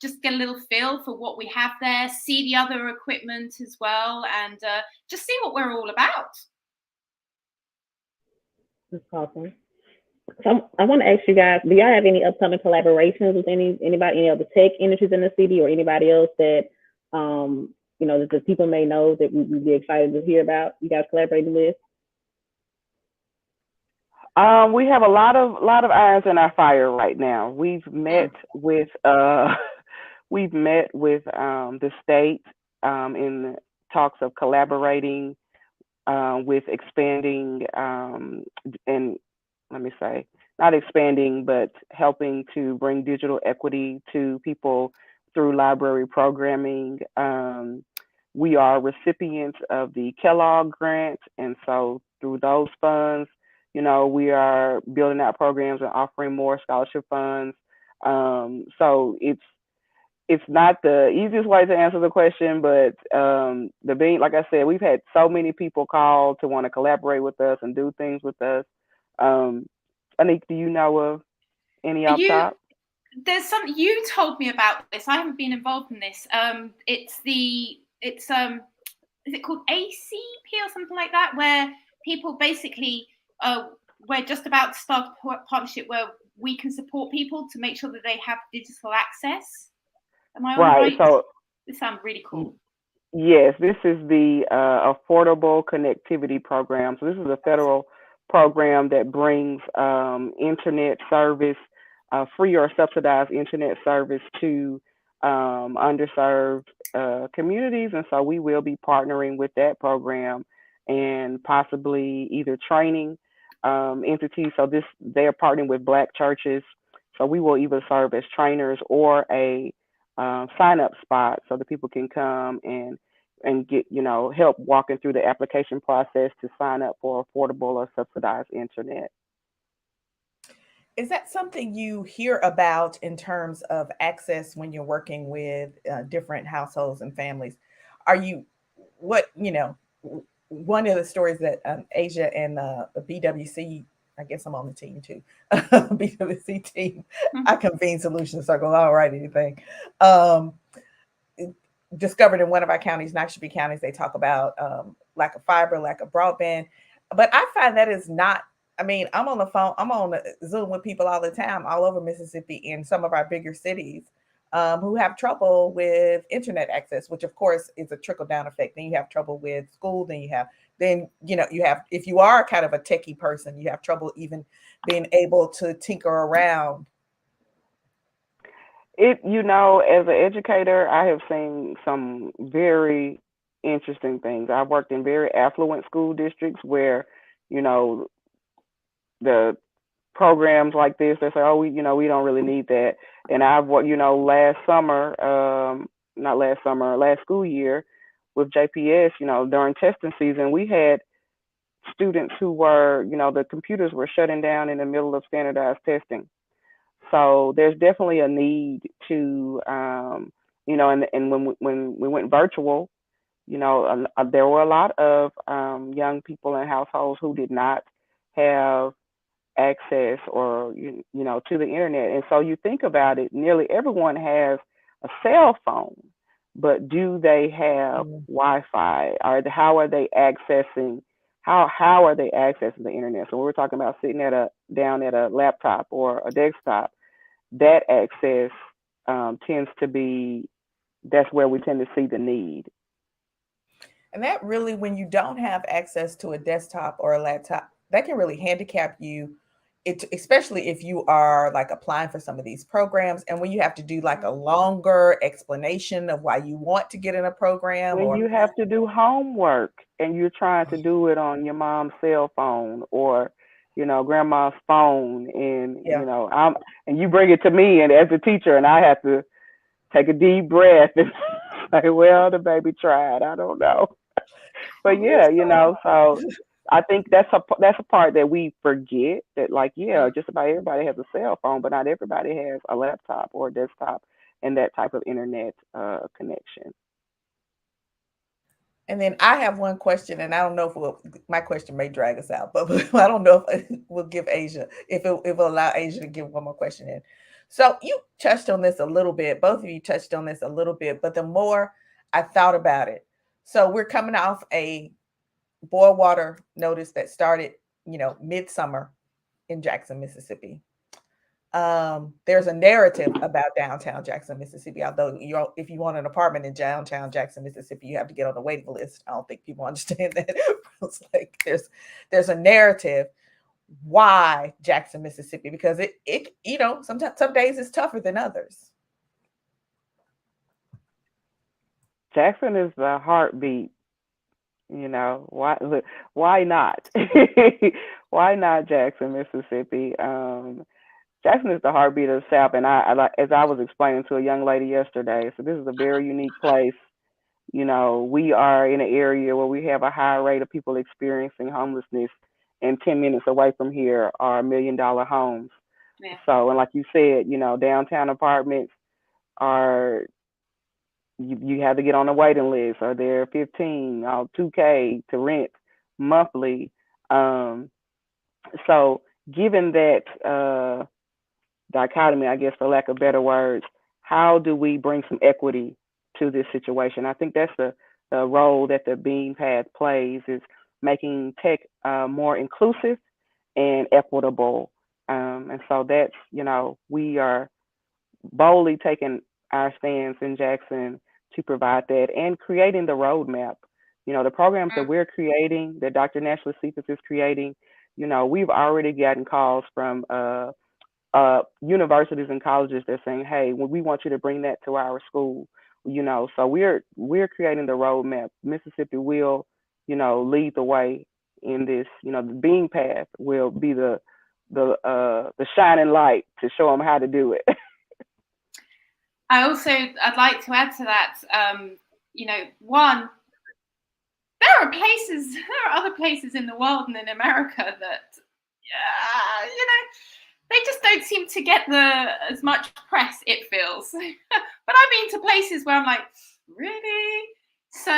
just get a little feel for what we have there, see the other equipment as well, and just see what we're all about. That's awesome. So I want to ask you guys, do y'all have any upcoming collaborations with anybody, any of the tech industries in the city, or anybody else that that the people may know that we'd be excited to hear about? You guys collaborating with? We have a lot of irons in our fire right now. We've met with the state in talks of collaborating with expanding and let me say, not expanding, but helping to bring digital equity to people through library programming. We are recipients of the Kellogg grant, and so through those funds, we are building out programs and offering more scholarship funds. So it's not the easiest way to answer the question, but like I said, we've had so many people call to want to collaborate with us and do things with us. Anik, do you know of any off top? There's something you told me about this. I haven't been involved in this. Is it called ACP or something like that, where people basically we're just about to start a partnership where we can support people to make sure that they have digital access. Am I right? So this sounds really cool. Yes, this is the Affordable Connectivity Program. So this is a federal program that brings internet service, free or subsidized internet service to underserved communities. And so we will be partnering with that program and possibly either training entities. So they're partnering with Black churches. So we will either serve as trainers or a sign up spot so that people can come and get help walking through the application process to sign up for affordable or subsidized internet. Is that something you hear about in terms of access when you're working with different households and families? One of the stories that Azia and the BWC, I guess I'm on the team too, BWC team, I convene solutions circle, I don't write anything, discovered in one of our counties, Knoxville counties, they talk about lack of fiber, lack of broadband. But I find that is not, I'm on the phone, I'm on the Zoom with people all the time, all over Mississippi in some of our bigger cities who have trouble with internet access, which of course is a trickle down effect. Then you have trouble with school, then you have, if you are kind of a techie person, you have trouble even being able to tinker around. As an educator, I have seen some very interesting things. I've worked in very affluent school districts where, the programs like this, they say, oh, we don't really need that. And I've worked, last school year with JPS, during testing season, we had students who were, the computers were shutting down in the middle of standardized testing. So there's definitely a need to, and when we went virtual, there were a lot of young people in households who did not have access or to the internet. And so you think about it, nearly everyone has a cell phone, but do they have Wi-Fi? How are they accessing the internet? So we're talking about sitting down at a laptop or a desktop. That access tends to be, that's where we tend to see the need. And that really, when you don't have access to a desktop or a laptop, that can really handicap you. Especially if you are like applying for some of these programs and when you have to do like a longer explanation of why you want to get in a program, when you have to do homework and you're trying to do it on your mom's cell phone or grandma's phone, and and you bring it to me and as a teacher, and I have to take a deep breath and say, well, the baby tried, I don't know. But so I think that's a part that we forget, that just about everybody has a cell phone, but not everybody has a laptop or a desktop and that type of internet connection. And then I have one question, and I don't know if my question may drag us out, but I don't know if we'll give Azia, if we'll allow Azia to give one more question in. So you touched on this a little bit, both of you touched on this a little bit, but the more I thought about it, so we're coming off a boil water notice that started midsummer in Jackson, Mississippi. There's a narrative about downtown Jackson, Mississippi. Although if you want an apartment in downtown Jackson, Mississippi, you have to get on the waiting list. I don't think people understand that. It's like there's a narrative. Why Jackson, Mississippi? Because it sometimes some days it's tougher than others. Jackson is the heartbeat. Why not? Why not Jackson, Mississippi? Jackson is the heartbeat of the South, and as I was explaining to a young lady yesterday, so this is a very unique place. We are in an area where we have a high rate of people experiencing homelessness, and 10 minutes away from here are $1 million homes. Yeah. So, and like you said, downtown apartments are, you have to get on a waiting list, or they're 15, $2K to rent monthly. So given that dichotomy, I guess, for lack of better words, how do we bring some equity to this situation? I think that's the role that the Bean Path plays, is making tech more inclusive and equitable. And so that's, we are boldly taking our stance in Jackson to provide that, and creating the roadmap. The programs that we're creating, that Dr. Nashley Cephas is creating, we've already gotten calls from universities and colleges that are saying, hey, we want you to bring that to our school. So we're creating the roadmap. Mississippi will, lead the way in this. The Bean Path will be the shining light to show them how to do it. I'd like to add to that, one, there are other places in the world and in America that, they just don't seem to get as much press, it feels. But I've been to places where I'm like, really? So,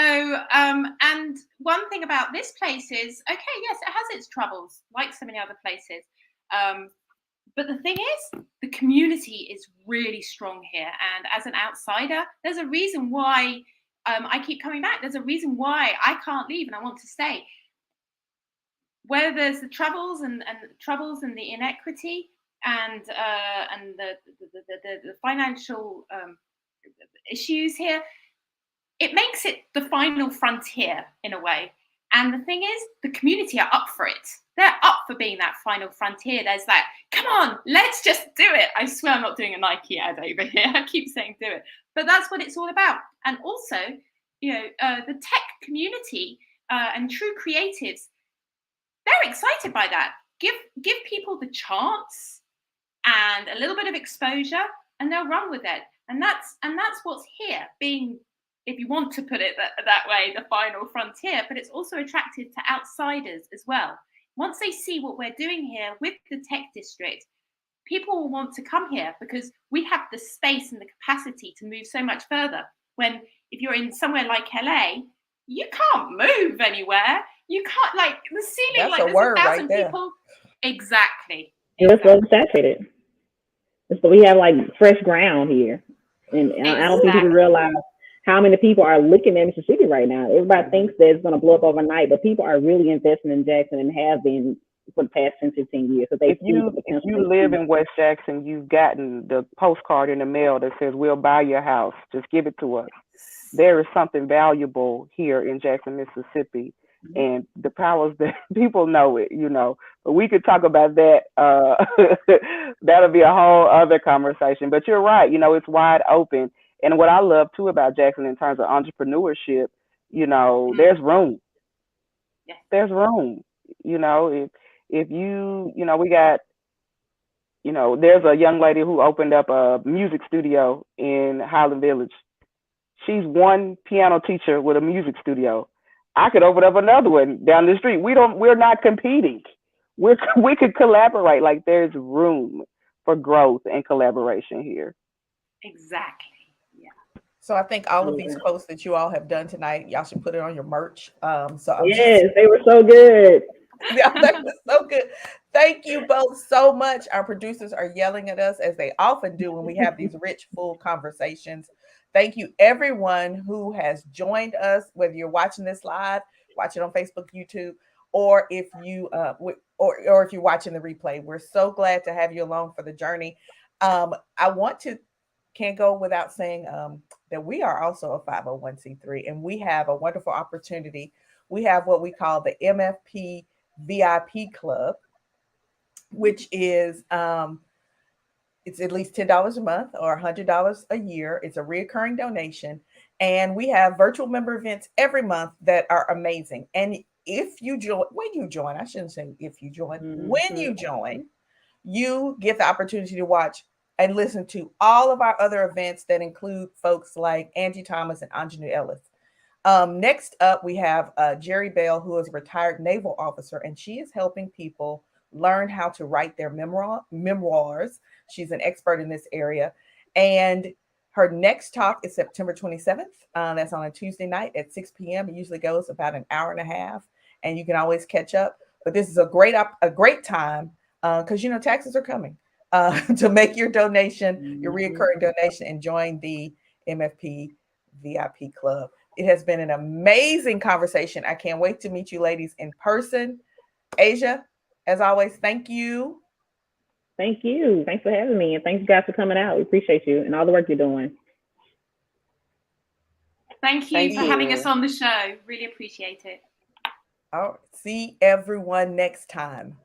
and one thing about this place is, okay, yes, it has its troubles, like so many other places. But the thing is, the community is really strong here. And as an outsider, there's a reason why I keep coming back. There's a reason why I can't leave and I want to stay. Where there's the troubles and the inequity and the financial issues here, it makes it the final frontier in a way. And the thing is, the community are up for it. They're up for being that final frontier. There's that, come on, let's just do it. I swear I'm not doing a Nike ad over here. I keep saying do it. But that's what it's all about. And also, the tech community and true creatives, they're excited by that. Give people the chance and a little bit of exposure, and they'll run with it. And that's what's here, being, if you want to put it that way, the final frontier. But it's also attractive to outsiders as well. Once they see what we're doing here with the tech district, people will want to come here because we have the space and the capacity to move so much further. When if you're in somewhere like LA, you can't move anywhere. You can't, like, the ceiling, that's like, there's 1,000 right people. Exactly. It's oversaturated. So we have, like, fresh ground here. And I don't think people realize how many people are looking at Mississippi right now. Everybody thinks that it's going to blow up overnight, but people are really investing in Jackson and have been for the past 10, 15 years. So if you live in West Jackson, you've gotten the postcard in the mail that says, we'll buy your house. Just give it to us. There is something valuable here in Jackson, Mississippi. And the powers that people know it, but we could talk about that. That'll be a whole other conversation, but you're right. It's wide open. And what I love too about Jackson in terms of entrepreneurship, there's room. Yeah. There's room. If you, we got, there's a young lady who opened up a music studio in Highland Village. She's one piano teacher with a music studio. I could open up another one down the street. We're not competing. We could collaborate. Like, there's room for growth and collaboration here. Exactly. Yeah. So I think all of these quotes that you all have done tonight, y'all should put it on your merch. They were so good. Yeah, that was so good. Thank you both so much. Our producers are yelling at us, as they often do when we have these rich, full conversations. Thank you, everyone who has joined us, whether you're watching this live, watch it on Facebook, YouTube, or if you or if you're watching the replay. We're so glad to have you along for the journey. I can't go without saying that we are also a 501c3, and we have a wonderful opportunity. We have what we call the MFP VIP Club, which is it's at least $10 a month or $100 a year. It's a reoccurring donation. And we have virtual member events every month that are amazing. And if you join, when you join, I shouldn't say if you join, when you join, you get the opportunity to watch and listen to all of our other events that include folks like Angie Thomas and Anjanou Ellis. Next up, we have Jerry Bell, who is a retired naval officer, and she is helping people learn how to write their memoirs. She's an expert in this area. And her next talk is September 27th. That's on a Tuesday night at 6 p.m. It usually goes about an hour and a half, and you can always catch up. But this is a great time because, taxes are coming to make your donation, your reoccurring donation, and join the MFP VIP Club. It has been an amazing conversation. I can't wait to meet you ladies in person. Azia, as always, thank you. Thank you. Thanks for having me. And thanks, guys, for coming out. We appreciate you and all the work you're doing. Thank you for having us on the show. Really appreciate it. All right. See everyone next time.